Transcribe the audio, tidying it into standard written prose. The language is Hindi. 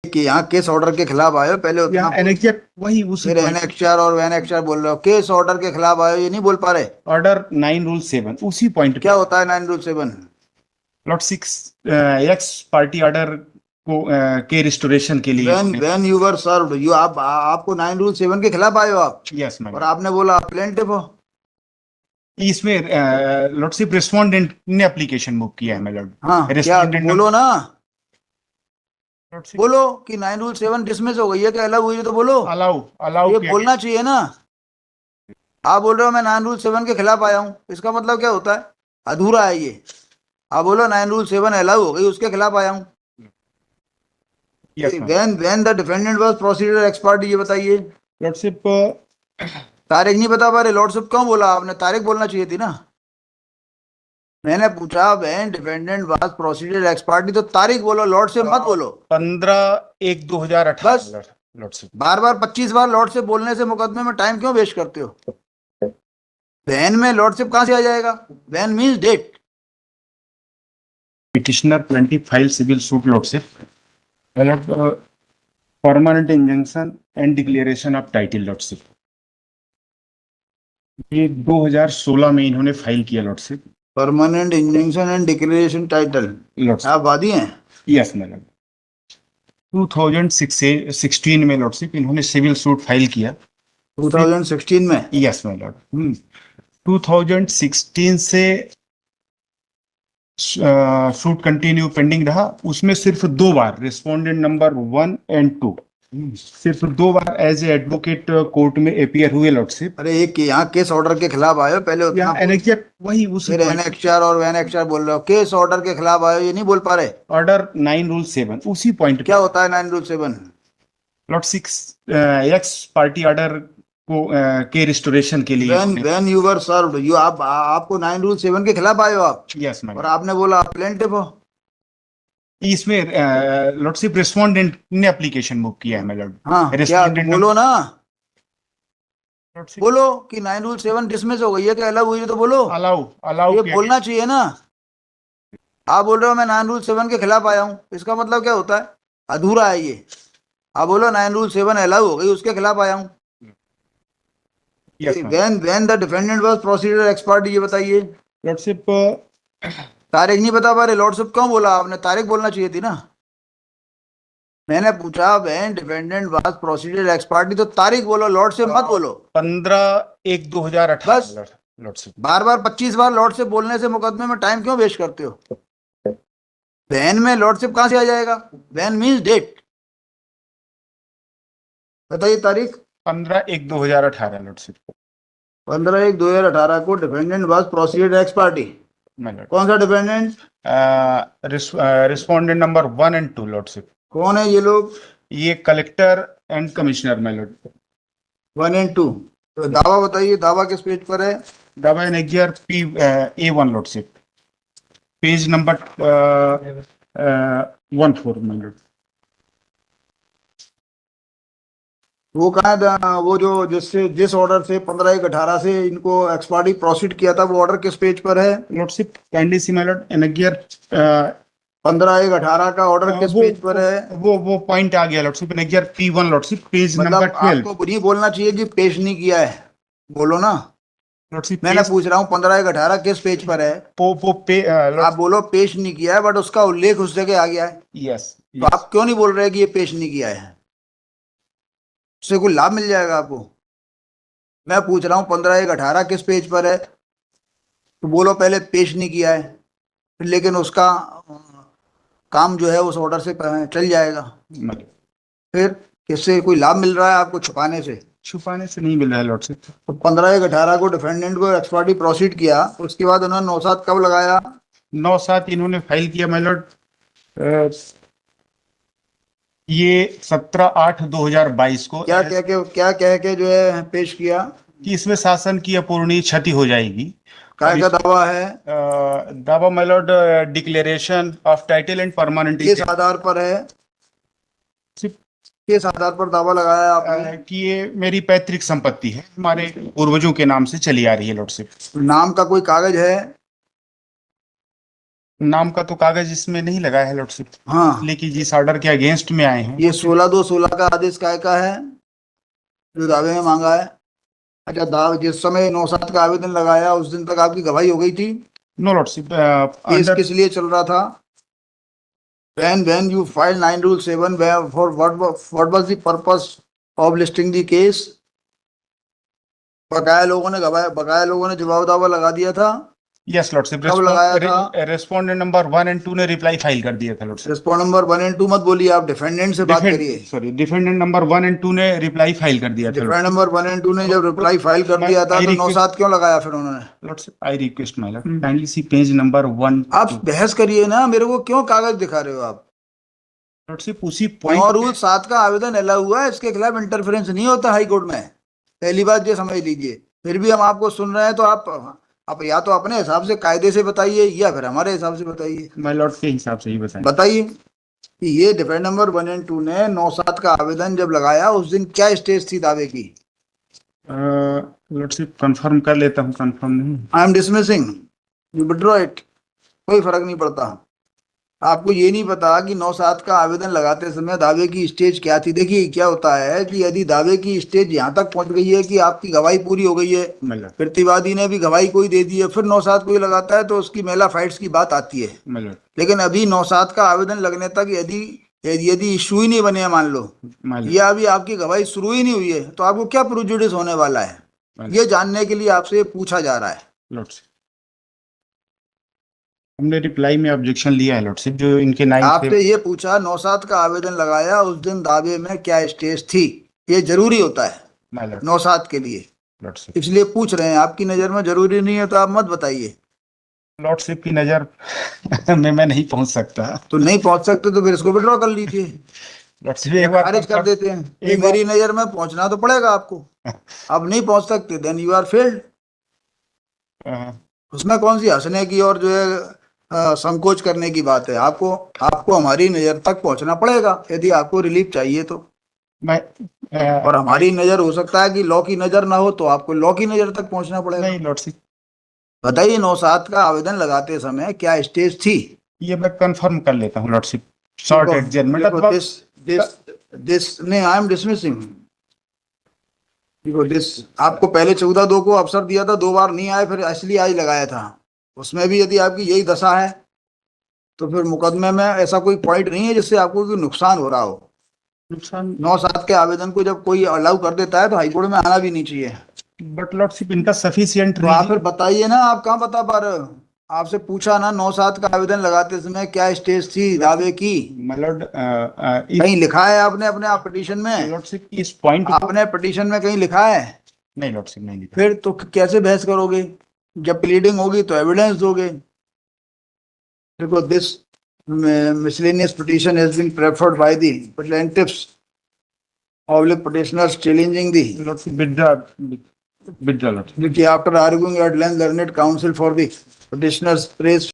कि यहाँ केस ऑर्डर के खिलाफ आए हो, पहले उतना यहाँ एनेक्चर वही उसी फिर एनेक्चर और वेनेक्चर बोल रहे हो। केस ऑर्डर के खिलाफ आए हो, ये नहीं बोल पा रहे। ऑर्डर 9 रूल 7 उसी पॉइंट क्या होता है 9 rule 7? Lot 6 x party order को के रिस्टोरेशन के लिए when you were served, you आपको 9 रूल 7 के खिलाफ आए हो आप, यस मैम। और आपने बोला प्लेंटिफ हो। इसमें लॉर्डशिप रिस्पोंडेंट ने एप्लीकेशन मूव किया है मैम। हाँ, क्या रिस्पोंडेंट बोलो ना, लॉर्डशिप बोलो कि 9 रूल 7 डिसमिस हो गई है, क्या अलग हुई है तो बोलो। अलाउ अलाउ ये बोलना चाहिए ना। आप बोल रहे हो मैं 9 रूल 7 के खिलाफ आया हूँ, इसका मतलब क्या होता है? अधूरा है ये। आप बोलो 9 रूल 7 अलाउ हो गई, उसके खिलाफ आया हूँ। When the defendant was proceeded ex party, ये बताइए। लॉर्डशिप तारीख नहीं बता पा रहे, लॉर्डशिप क्यों बोला आपने? तारीख बोलना चाहिए थी ना। मैंने पूछा when defendant was proceeded ex party, तो तारीख बोलो, लॉर्डशिप मत बोलो। 15/1/2018 बस। लॉर्डशिप बार बार 25 बार लॉर्डशिप बोलने से मुकदमे में टाइम क्यों वेस्ट करते हो? वैन में लॉर्डशिप कहां से आ जाएगा? When means date. Petitioner plaintiff file civil suit lordship permanent injunction and declaration of title lordship. ये 2016 में इन्होंने फाइल किया lordship. Permanent injunction and declaration title, आप वादी हैं? Yes madam. 2016 में लॉर्डशिप इन्होंने सिविल सूट फाइल किया। 2016 में? Yes madam. 2016 से सूट कंटिन्यू पेंडिंग रहा, उसमें सिर्फ 2 बार रिस्पोंडेंट नंबर 1 और 2 सिर्फ 2 बार एज ए एडवोकेट कोर्ट में अपीयर हुए लॉर्डशिप। अरे एक यहाँ केस ऑर्डर के खिलाफ आए हो, पहले उतना एनेक्चर वही उसी फिर एनेक्चर और वेनेक्चर बोल रहे हो। केस ऑर्डर के खिलाफ आए हो, ये नहीं बोल पा रहे। ऑर्डर 9 रूल 7 उसी पॉइंट क्या होता है 9 rule 7? Lot 6 x party order को के रिस्टोरेशन के लिए when you were served, you आपको 9 रूल 7 के खिलाफ आए हो आप, यस मैम। और आपने बोला प्लेंटिफ हो। इसमें लॉर्डशिप रिस्पोंडेंट ने एप्लीकेशन मूव किया है मैडम। हाँ, क्या बोलो ना, बोलो कि 9 रूल 7 डिसमिस हो गई है, क्या अलग हुई है तो बोलो। अलाउ अलाउ ये बोलना चाहिए ना। आप बोल रहे हो मैं 9 रूल 7 के खिलाफ आया हूँ, इसका मतलब क्या होता है? अधूरा है ये। आप बोलो 9 रूल 7 अलाउ हो गई, उसके खिलाफ आया हूँ। When the defendant was proceeded ex party, ये बताइए। लॉर्डशिप तारीख नहीं बता पा रहे, लॉर्डशिप क्यों बोला आपने? तारीख बोलना चाहिए थी ना। मैंने पूछा when defendant was proceeded ex party, तो तारीख बोलो, लॉर्डशिप मत बोलो। 15/1/2018 बस। लॉर्डशिप बार बार 25 बार लॉर्डशिप बोलने से मुकदमे में टाइम क्यों वेस्ट करते हो? वैन में लॉर्डशिप कहां से आ जाएगा? When means date. बताइए तारीख। 15/1/2018 लॉर्डशिप। 15/1/2018 को defendant was proceeded ex parte. कौन सा डिफेंडेंट? रिस्पोंडेंट नंबर 1 और 2 लॉर्डशिप। कौन है ये लोग? ये collector and commissioner my Lord. 1 और 2। तो दावा बताइए, दावा किस पेज पर है? दावा annexure A1 lordship, page number 14 my Lord. वो कहाँ था? वो जो जिस ऑर्डर से 15/1/18 से इनको एक्सपार्टी प्रोसीड किया था, वो ऑर्डर किस पेज पर है? Lordship kindly see my Lord annexure 15/1/18 का ऑर्डर किस पेज पर है? वो पॉइंट आ गया lordship annexure P1 lordship, page number 12। आपको नहीं बोलना चाहिए कि पेश नहीं किया है, बोलो ना। लॉर्डशिप मैंने पूछ रहा हूँ 15/1/18 किस पेज पर है? आप बोलो पेश नहीं किया है, बट उसका उल्लेख उस जगह आ गया है। यस। तो आप क्यों नहीं बोल रहे कि ये पेश नहीं किया है? उससे कोई लाभ मिल जाएगा आपको? मैं पूछ रहा हूँ 15/1/18 किस पेज पर है, तो बोलो पहले पेश नहीं किया है, लेकिन उसका काम जो है उस ऑर्डर से चल जाएगा। फिर किससे कोई लाभ मिल रहा है आपको? छुपाने से? छुपाने से नहीं मिल रहा है लॉर्डशिप। तो 15/1/18 को डिफेंडेंट को एक्सपार्टी प्रोसीड किया, उसके बाद उन्होंने 9/7 कब लगाया? 9/7 इन्होंने फाइल किया माय लॉर्ड, ये 17/8/2022 को। क्या कह के जो है पेश किया कि इसमें शासन की अपूरणीय क्षति हो जाएगी। क्या का दावा है? दावा my Lord declaration of title and permanent. किस आधार पर है? किस आधार पर दावा लगाया आपने? कि ये मेरी पैतृक संपत्ति है, हमारे पूर्वजों के नाम से चली आ रही है लॉर्डशिप। नाम का कोई कागज है? नाम का तो कागज इसमें नहीं लगा है लॉर्डशिप, हाँ, इसलिए कि जिस ऑर्डर के अगेंस्ट में आए हैं ये 16/2/16 का आदेश काय का है जो दावे में मांगा है? अच्छा, जिस समय 9/7 का आवेदन लगाया उस दिन तक आपकी गवाही हो गई थी? नो लॉर्डशिप केस अंडर किस लिए चल रहा था? when you filed 9 Rule 7, for what was the purpose of listing the case? बकाया लोगों ने जवाब दावा लगा दिया था। यस लॉर्डशिप, कब लगाया था? रेस्पोंडेंट नंबर 1 एंड 2 ने रिप्लाई फाइल कर दिया था लॉर्डशिप। रिस्पॉन्ड नंबर 1 और 2 मत बोलिए, आप डिफेंडेंट से बात करिए। सॉरी, डिफेंडेंट नंबर 1 एंड 2 ने रिप्लाई फाइल कर दिया था डिफेंडेंट नंबर 1 और 2 ने जब रिप्लाई फाइल कर दिया था तो 9/7 क्यों लगाया फिर उन्होंने? Lordship, I request my Lord kindly C page number 1। आप बहस करिए ना, मेरे को क्यों कागज दिखा रहे हो आप? लॉर्डशिप उसी 9 पॉइंट Rule 7 का आवेदन अलाउ हुआ है, इसके खिलाफ इंटरफेरेंस नहीं होता हाई कोर्ट में। पहली बात ये समझ लीजिए। फिर भी हम आपको सुन रहे हैं तो आप या तो अपने हिसाब से कायदे से बताइए या फिर हमारे हिसाब से बताइए। माय लॉर्ड के हिसाब से ही बताएं। बताइए कि ये डिफेंड नंबर 1 और 2 ने 9/7 का आवेदन जब लगाया उस दिन क्या स्टेज थी दावे की? लॉर्डशिप कंफर्म कर लेता हूँ, कंफर्म नहीं। I am dismissing, you withdraw it, कोई फर्क नहीं पड़ता। आपको ये नहीं पता कि 9/7 का आवेदन लगाते समय दावे की स्टेज क्या थी? देखिए क्या होता है कि यदि दावे की स्टेज यहाँ तक पहुंच गई है कि आपकी गवाही पूरी हो गई है, मतलब प्रतिवादी ने भी गवाही कोई दे दी है, फिर 9/7 कोई लगाता है तो उसकी मेला फाइट्स की बात आती है। मतलब लेकिन अभी 9/7 का आवेदन लगने तक यदि यदि इशू ही नहीं बने हैं, मान लो, मतलब या अभी आपकी गवाही शुरू ही नहीं हुई है, तो आपको क्या प्रेजुडिस होने वाला है, ये जानने के लिए आपसे पूछा जा रहा है। लॉर्डशिप, हमने रिप्लाई में ऑब्जेक्शन लिया है लॉर्डशिप, जो इनके 9 आपसे ये पूछा 9/7 का आवेदन लगाया उस दिन दावे में क्या स्टेज थी, ये जरूरी होता है मतलब 9/7 के लिए, लॉर्डशिप, इसलिए पूछ रहे हैं। आपकी नजर में जरूरी नहीं है तो आप मत बताइए। लॉर्डशिप की नजर में मैं नहीं पहुंच सकता। तो नहीं पहुंच सकते तो फिर इसको विड्रॉ कर लीजिए, लॉर्डशिप एक बार खारिज कर देते हैं। ये एक बार- मेरी नजर में पहुंचना तो पड़ेगा आपको। अब नहीं पहुंच सकते देन यू आर फेल्ड। उसमें कौन सी हंसने की और जो है संकोच करने की बात है? आपको हमारी नजर तक पहुंचना पड़ेगा यदि आपको रिलीफ चाहिए तो। मैं और हमारी नजर हो सकता है कि लॉ की नजर ना हो, तो आपको लॉ की नजर तक पहुंचना पड़ेगा। नहीं लॉर्डशिप, बताइए 9/7 का आवेदन लगाते समय क्या स्टेज थी? ये मैं कंफर्म कर लेता हूँ लॉर्डशिप, शॉर्ट एडजमेंट अथवा दिस नहीं, आई एम डिसमिसिंग। देखो दिस आपको पहले 14/2 को अवसर दिया था, 2 बार नहीं आए, फिर इसलिए आज लगाया था। उसमें भी यदि आपकी यही दशा है तो फिर मुकदमे में ऐसा कोई पॉइंट नहीं है जिससे आपको कोई नुकसान हो रहा हो। नुकसान 9/7 के आवेदन को जब कोई अलाउ कर देता है तो हाईकोर्ट में आना भी नहीं चाहिए। बट लॉर्डशिप इनका सफिशिएंट तो आप फिर बताइए ना, आप कहाँ बता पा रहे हो? आपसे पूछा ना 9/7 का आवेदन लगाते समय क्या स्टेज थी दावे की? मतलब कहीं लिखा है आपने अपने आप पिटीशन में? लॉर्डशिप इस पॉइंट आपने पिटीशन में कहीं लिखा है? नहीं लॉर्डशिप, नहीं लिखा। फिर तो कैसे बहस करोगे? जब प्लीडिंग होगी तो एविडेंस दोगे। देखो this miscellaneous petition has been preferred by the plaintiffs or petitioners challenging the lordship withdraw lordship. after arguing at length learned counsel for the petitioners praised